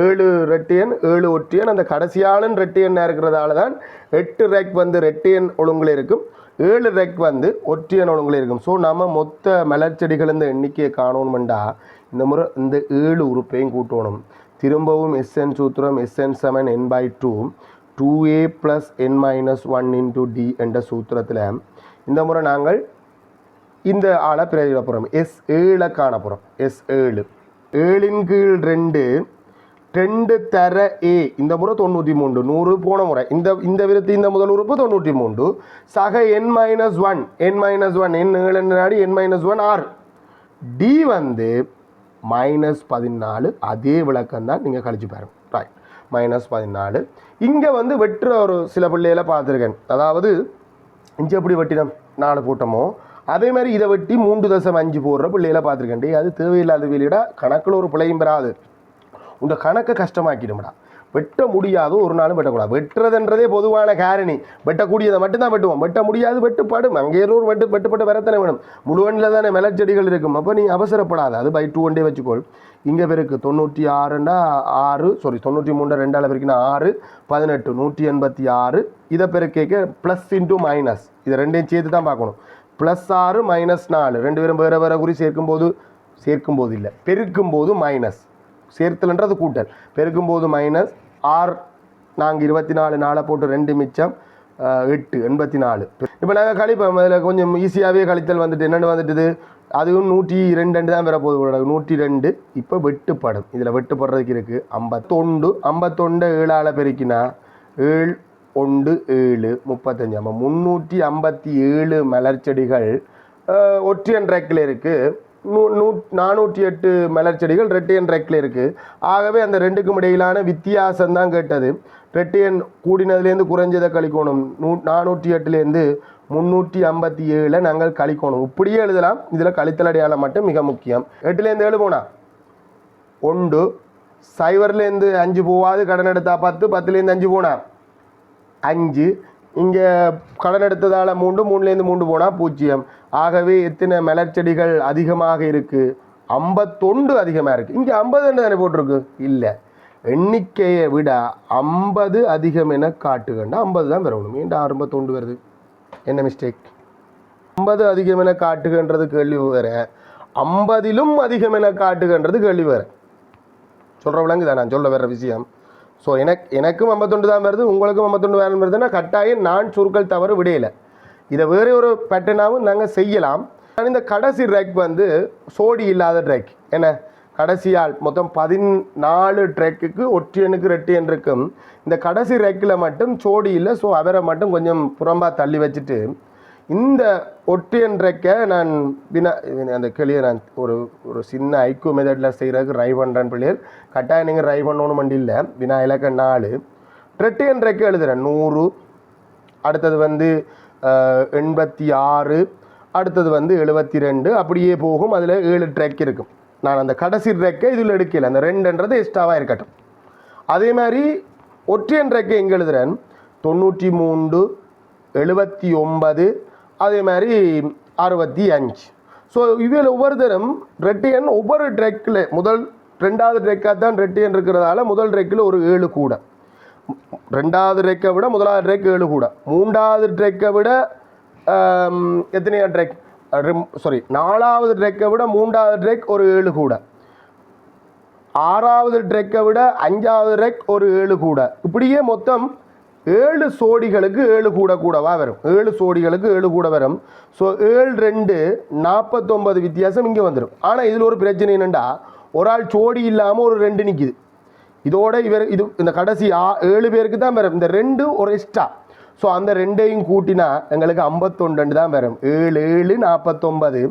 Speaker 1: 7 ரெட்டியன் 7 ஒற்றியன் அந்த கடைசியாலும் ரெட்டியன்னாக இருக்கிறதால தான் 8 ரெக் வந்து ரெட்டியன் ஒழுங்கில் இருக்கும், 7 ரெக் வந்து ஒற்றியன் ஒழுங்கில் இருக்கும். ஸோ நம்ம மொத்த மலர்ச்செடிகள் இந்த எண்ணிக்கையை காணணுமெண்டா இந்த முறை இந்த 7 உறுப்பையும் கூட்டணும். திரும்பவும் எஸ்என் சூத்திரம் எஸ்என் சமன் n/2 2a + n-1 × d என்ற சூத்திரத்தில் இந்த முறை நாங்கள் இந்த ஆளை பிரதியிட போகிறோம். S7 காண போகிறோம். S7 7 × 2 2 தர a இந்த முறை 93 100 போன முறை இந்த விருத்தி இந்த முதல் உறுப்பு 93 சக n-1 n-1 n நாடி n-1 6 d வந்து -14. அதே விளக்கம் தான் நீங்கள் கழிச்சு பாருங்க. ரைட், -14. இங்கே வந்து வெட்டுற ஒரு சில பிள்ளைகளை பார்த்துருக்கேன். அதாவது இங்கே எப்படி வெட்டினோம் 4 கூட்டமோ அதே மாதிரி இதை வெட்டி 3.5 போடுற பிள்ளைகளை பார்த்துருக்கேன். அது தேவையில்லாத வெளியிட கணக்கில் ஒரு பிள்ளையும் பெறாது. உங்கள் கணக்கை கஷ்டமாக்கிடும்டா. வெட்ட முடியாது, ஒரு நாளும் வெட்டக்கூடாது. வெட்டுறதுன்றதே பொதுவான காரணி. வெட்டக்கூடியதை மட்டும்தான் வெட்டுவோம், வெட்ட முடியாது வெட்டுப்படும். அங்கே ஒரு வெட்டுப்பட்டு வரத்தானே வேணும். முழுவனில் தானே மலர்ச்செடிகள் இருக்கும். அப்போ நீ அவசரப்படாது, அது பை 2 ஒன்றே வச்சுக்கோள். இங்கே பேருக்கு 96ண்டா 6 93 2ஆல் பெருக்கினா 6 18 186. இதை பெருக்க ப்ளஸ் இன்ட்டு மைனஸ், இதை ரெண்டையும் சேர்த்து தான் பார்க்கணும். +6 -4 ரெண்டு பேரும் வேறு வேறு குறி சேர்க்கும்போது இல்லை, பெருக்கும்போது மைனஸ். சேர்த்தல்ன்றது கூட்டல், பெருக்கும்போது மைனஸ். 6 நாங்கள் 24 4 போட்டு 2 மிச்சம் 8 84. இப்போ நாங்கள் கழிப்போம், அதில் கொஞ்சம் ஈஸியாகவே கழித்தல் வந்துட்டு என்னென்னு வந்துட்டுது, அதுவும் 102 தான் வர போகுது, 102. இப்போ வெட்டுப்படும், இதில் வெட்டுப்படுறதுக்கு இருக்குது 51. 51 7ஆல் பெருக்கினா 7 1 7 35. நம்ம 357 மலர்ச்செடிகள் ஒற்றையன் ரேக்கில் இருக்குது. 408 மலர்ச்செடிகள் ரெட்டையன் ரேக்கில் இருக்குது. ஆகவே அந்த ரெண்டுக்கும் இடையிலான வித்தியாசம் தான் கேட்டது. ரெட்டையன் கூடினதுலேருந்து குறைஞ்சதை கழிக்கணும். 408லேருந்து 357 நாங்கள் கழிக்கணும். இப்படியே எழுதலாம், இதில் கழித்தல் அடையாளம் மட்டும் மிக முக்கியம். 8லேருந்து 7 போனா 1, 0லேருந்து 5 போவாது, கடன் எடுத்தா 10, 10லேருந்து 5 போனா 5, இங்கே கடன் எடுத்ததால் 3, 3லேருந்து 3 போனால் 0. ஆகவே எத்தனை மலர்ச்செடிகள் அதிகமாக இருக்குது? 51 அதிகமாக இருக்குது. இங்கே 50 தானே போட்டிருக்கு, இல்லை, எண்ணிக்கையை விட 50 அதிகம் என காட்டுகண்டா 50 தான் வரணும். ஏன்டா 51 வருது, என்ன மிஸ்டேக்? 50 அதிகம் என காட்டுகன்றது கேள்வி வேறு, 50லும் அதிகம் என காட்டுகன்றது கேள்வி வேறு. சொல்கிற விளங்குதான் நான் சொல்ல வர்ற விஷயம். ஸோ எனக்கும் 51 தான் வருது, உங்களுக்கும் 51 வேணும் வருதுன்னா கட்டாயம் நான் சுருக்கல் தவறு விடையில. இதை வேறு ஒரு பேட்டர்னாகவும் நாங்கள் செய்யலாம். ஆனால் இந்த கடைசி ட்ரெக் வந்து சோடி இல்லாத ட்ரெக். என்ன கடைசியால் மொத்தம் 14 ட்ரெக்குக்கு ஒற்றையனுக்கு ரெட்டையன் இருக்கும். இந்த கடைசி ரெக்கில் மட்டும் சோடி இல்லை. ஸோ அவரை மட்டும் கொஞ்சம் புறம்பாக தள்ளி வச்சுட்டு இந்த ஒற்றையன் ட்ரெக்கை நான் அந்த கிளியை நான் ஒரு சின்ன ஐக்யூ மெத்தடில் செய்கிறதுக்கு ட்ரை பண்ணுறேன். பிள்ளைகள் கட்டாயம் நீங்கள் ட்ரை பண்ணணும் வண்டி இல்லை. வினா இலக்கம் 4 ரெட்டையன் ட்ரெக்கு எழுதுகிறேன் 100. அடுத்தது வந்து 86. அடுத்தது வந்து 72. அப்படியே போகும். அதில் 7 ட்ரெக் இருக்கும். நான் அந்த கடைசி ட்ரெக்கை இதில் எடுக்கலை, அந்த 2ன்றது எக்ஸ்ட்ராவாக இருக்கட்டும். அதே மாதிரி ஒற்றையன் ட்ரெக்கை எங்கே எழுதுகிறேன் 93, 79, அதே மாதிரி 65. ஸோ இதில் ஒவ்வொரு தரம் ரெட்டையன் ஒவ்வொரு ட்ரெக்கில் முதல் 2வது ட்ரெக்காக தான் ரெட்டையன் இருக்கிறதால முதல் ட்ரெக்கில் ஒரு 7 கூட, 2வது ட்ரெக்கை விட 1வது ட்ரெக் 7 கூட, 3வது ட்ரெக்கை விட எத்தனையா ட்ரெக் 4வது ட்ரெக்கை விட 3வது ட்ரெக் ஒரு 7 கூட, 6வது ட்ரெக்கை விட 5வது ட்ரெக் ஒரு 7 கூட. இப்படியே மொத்தம் 7 சோடிகளுக்கு 7 கூடவா வரும். 7 சோடிகளுக்கு 7 கூட வரும். ஸோ 7 2 49 வித்தியாசம் இங்கே வந்துடும். ஆனால் இதில் ஒரு பிரச்சனை என்னென்னா, ஒரு ஆள் சோடி இல்லாமல் ஒரு 2 நிற்கிது. இதோட இந்த கடைசி 7 பேருக்கு தான் வரும். இந்த 2 ஒரு எக்ஸ்ட்ரா. ஸோ அந்த 2ஐயும் கூட்டினா எங்களுக்கு 51 தான் வரும். 7 7 49.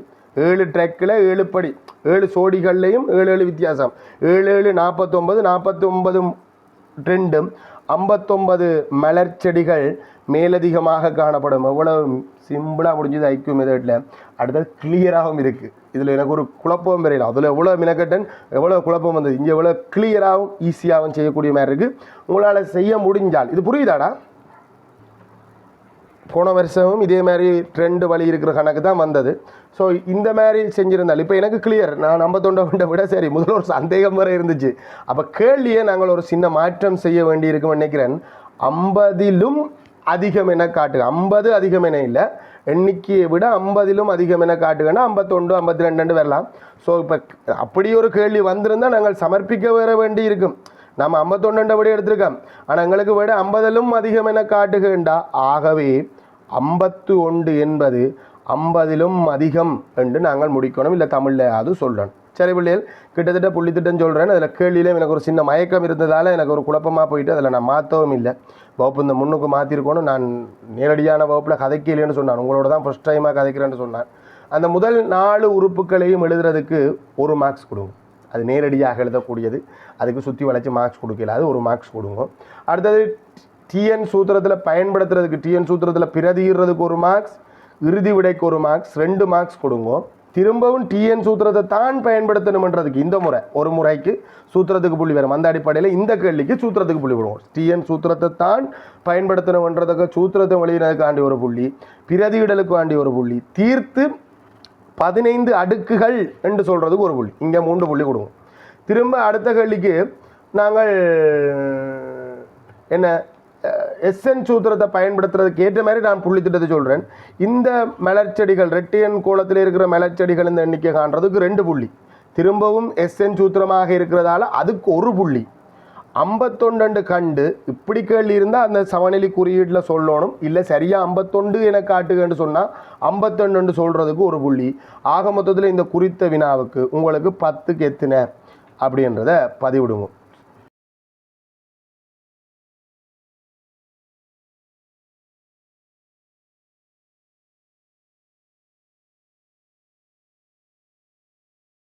Speaker 1: 7 ட்ரெக்கில் 7 படி, 7 சோடிகள்லையும் 7 வித்தியாசம். 7 7 49, 49 2 59 மலர்ச்செடிகள் மேலதிகமாக காணப்படும். எவ்வளோ சிம்பிளாக முடிஞ்சது ஐக்யூ மெத்தடில். அடுத்தது கிளியராகவும் இருக்குது. இதில் எனக்கு ஒரு குழப்பம் வரையில, அதில் எவ்வளோ மினக்கட்டன் எவ்வளோ குழப்பம் வந்தது, இங்கே எவ்வளோ கிளியராகவும் ஈஸியாகவும் செய்யக்கூடிய மாதிரி இருக்குது. உங்களால் செய்ய முடிஞ்சால் இது புரியுதாடா? போன வருஷமும் இதே மாதிரி ட்ரெண்டு வழி இருக்கிற கணக்கு தான் வந்தது. ஸோ இந்த மாதிரி செஞ்சுருந்தால் இப்போ எனக்கு கிளியர். நான் 51 விட சரி முதல்ல ஒரு சந்தேகம் வரை இருந்துச்சு. அப்போ கேள்வியை நாங்கள் ஒரு சின்ன மாற்றம் செய்ய வேண்டி இருக்குன்னு நினைக்கிறேன். 50லும் அதிகம் என காட்டுக, 50 அதிகம் என இல்லை, எண்ணிக்கையை விட 50லும் அதிகம் என காட்டுங்கன்னா 51 52 வரலாம். ஸோ இப்போ அப்படி ஒரு கேள்வி வந்திருந்தால் நாங்கள் சமர்ப்பிக்க வர வேண்டி இருக்கும். நம்ம 51 விட எடுத்திருக்கோம், ஆனால் எங்களுக்கு விட 50லும் அதிகம் என காட்டுகின்றா. ஆகவே 51 என்பது 50லும் அதிகம் என்று நாங்கள் முடிக்கணும். இல்லை தமிழில் அது சொல்லணும். சரி பிள்ளைகள், கிட்டத்தட்ட புள்ளித்திட்டம் சொல்கிறேன். அதில் கேள்வியிலே எனக்கு ஒரு சின்ன மயக்கம் இருந்ததால் எனக்கு ஒரு குழப்பமாக போயிட்டு அதில் நான் மாற்றவும் இல்லை. வகுப்பு இந்த முன்னுக்கு மாற்றிருக்கணும். நான் நேரடியான வகுப்பில் கதைக்கலைன்னு சொன்னான், உங்களோட தான் ஃபஸ்ட் டைமாக கதைக்கிறேன்னு சொன்னான். அந்த முதல் 4 உறுப்புகளையும் எழுதுறதுக்கு 1 மார்க்ஸ் கொடுங்க. அது நேரடியாக எழுதக்கூடியது, அதுக்கு சுற்றி வளைச்சி மார்க்ஸ் கொடுக்கல, அது 1 மார்க்ஸ் கொடுங்க. அடுத்தது டிஎன் சூத்திரத்தில் பயன்படுத்துறதுக்கு, டிஎன் சூத்திரத்தில் பிரதியிடுறதுக்கு 1 மார்க்ஸ், இறுதி விடைக்கு 1 மார்க்ஸ், 2 மார்க்ஸ் கொடுங்க. திரும்பவும் டிஎன் சூத்திரத்தை தான் பயன்படுத்தணுன்றதுக்கு இந்த முறை ஒரு முறைக்கு சூத்திரத்துக்கு புள்ளி வரும். அந்த அடிப்படையில் இந்த கேள்விக்கு சூத்திரத்துக்கு புள்ளி விடுவோம். டிஎன் சூத்திரத்தை தான் பயன்படுத்தணுன்றதுக்கு சூத்திரத்தை வெளியினதுக்காண்டி ஒரு புள்ளி, பிரதியிடலுக்கு வேண்டி ஒரு புள்ளி, தீர்த்து 15 அடுக்குகள் என்று சொல்கிறதுக்கு ஒரு புள்ளி, இங்கே 3 புள்ளி கொடுவோம். திரும்ப அடுத்த கேள்விக்கு நாங்கள் என்ன எஸ்என் சூத்திரத்தை பயன்படுத்துறதுக்கு ஏற்ற மாதிரி நான் புள்ளி திட்டத்தை சொல்கிறேன். இந்த மலர்ச்செடிகள் ரெட்டியன் கோலத்தில் இருக்கிற மலர்ச்செடிகள் இந்த எண்ணிக்கை காண்றதுக்கு 2 புள்ளி, திரும்பவும் எஸ்என் சூத்திரமாக இருக்கிறதால அதுக்கு ஒரு புள்ளி, 51 கண்டு இப்படி கேள்வி இருந்தால் அந்த சமநிலை குறியீட்டில் சொல்லணும். இல்லை சரியாக 51 என காட்டுகன்னு சொன்னால் 51 சொல்கிறதுக்கு ஒரு புள்ளி. ஆக மொத்தத்தில் இந்த குறித்த வினாவுக்கு உங்களுக்கு 10க்கு எத்தனை அப்படின்றத பதிவிடுவோம்.